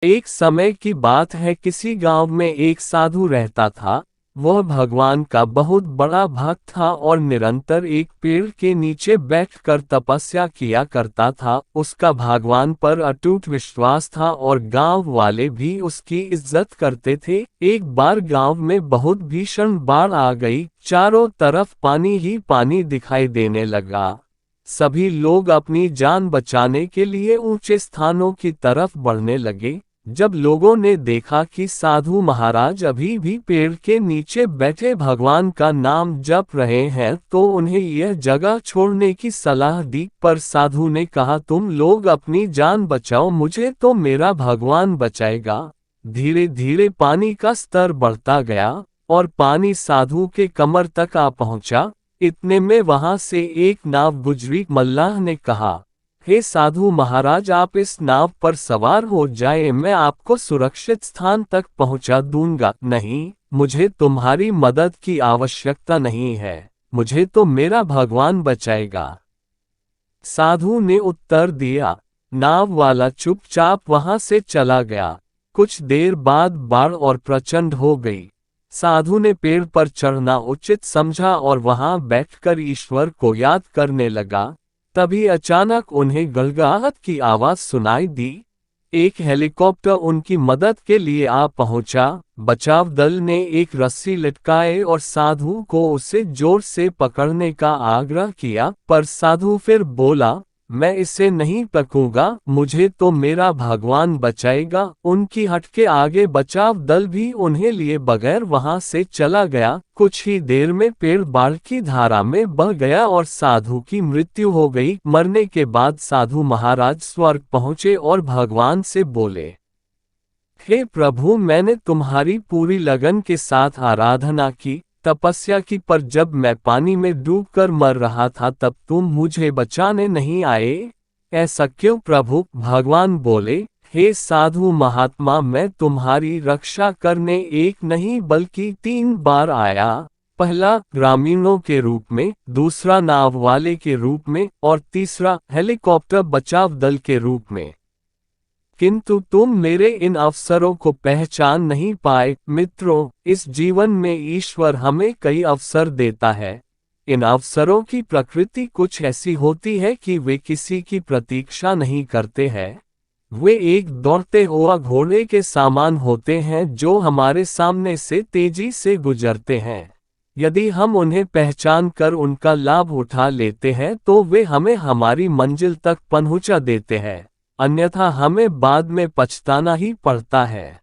एक समय की बात है, किसी गांव में एक साधु रहता था। वह भगवान का बहुत बड़ा भक्त था और निरंतर एक पेड़ के नीचे बैठकर तपस्या किया करता था। उसका भगवान पर अटूट विश्वास था और गांव वाले भी उसकी इज्जत करते थे। एक बार गांव में बहुत भीषण बाढ़ आ गई, चारों तरफ पानी ही पानी दिखाई देने लगा। सभी लोग अपनी जान बचाने के लिए ऊंचे स्थानों की तरफ बढ़ने लगे। जब लोगों ने देखा कि साधु महाराज अभी भी पेड़ के नीचे बैठे भगवान का नाम जप रहे हैं, तो उन्हें यह जगह छोड़ने की सलाह दी। पर साधु ने कहा, तुम लोग अपनी जान बचाओ, मुझे तो मेरा भगवान बचाएगा। धीरे धीरे पानी का स्तर बढ़ता गया और पानी साधु के कमर तक आ पहुंचा। इतने में वहां से एक नाव गुजरी। मल्लाह ने कहा, हे साधु महाराज, आप इस नाव पर सवार हो जाए, मैं आपको सुरक्षित स्थान तक पहुंचा दूंगा। नहीं, मुझे तुम्हारी मदद की आवश्यकता नहीं है, मुझे तो मेरा भगवान बचाएगा, साधु ने उत्तर दिया। नाव वाला चुपचाप वहां से चला गया। कुछ देर बाद बाढ़ और प्रचंड हो गई। साधु ने पेड़ पर चढ़ना उचित समझा और वहां बैठकर ईश्वर को याद करने लगा। तभी अचानक उन्हें गड़गड़ाहट की आवाज सुनाई दी। एक हेलीकॉप्टर उनकी मदद के लिए आ पहुंचा। बचाव दल ने एक रस्सी लटकाए और साधु को उसे जोर से पकड़ने का आग्रह किया, पर साधु फिर बोला, मैं इसे नहीं पकड़ूंगा, मुझे तो मेरा भगवान बचाएगा। उनकी हट के आगे बचाव दल भी उन्हें लिए बगैर वहां से चला गया। कुछ ही देर में पेड़ बाढ़ की धारा में बह गया और साधु की मृत्यु हो गई। मरने के बाद साधु महाराज स्वर्ग पहुंचे और भगवान से बोले, हे प्रभु, मैंने तुम्हारी पूरी लगन के साथ आराधना की, तपस्या की, पर जब मैं पानी में डूबकर मर रहा था तब तुम मुझे बचाने नहीं आए। ऐसा क्यों प्रभु? भगवान बोले, हे साधु महात्मा, मैं तुम्हारी रक्षा करने एक नहीं बल्कि 3 बार आया। पहला ग्रामीणों के रूप में, दूसरा नाव वाले के रूप में और तीसरा हेलीकॉप्टर बचाव दल के रूप में। किंतु तुम मेरे इन अवसरों को पहचान नहीं पाए। मित्रों, इस जीवन में ईश्वर हमें कई अवसर देता है। इन अवसरों की प्रकृति कुछ ऐसी होती है कि वे किसी की प्रतीक्षा नहीं करते हैं। वे एक दौड़ते हुए घोड़े के समान होते हैं जो हमारे सामने से तेजी से गुजरते हैं। यदि हम उन्हें पहचान कर उनका लाभ उठा लेते हैं तो वे हमें हमारी मंजिल तक पहुंचा देते हैं, अन्यथा हमें बाद में पछताना ही पड़ता है।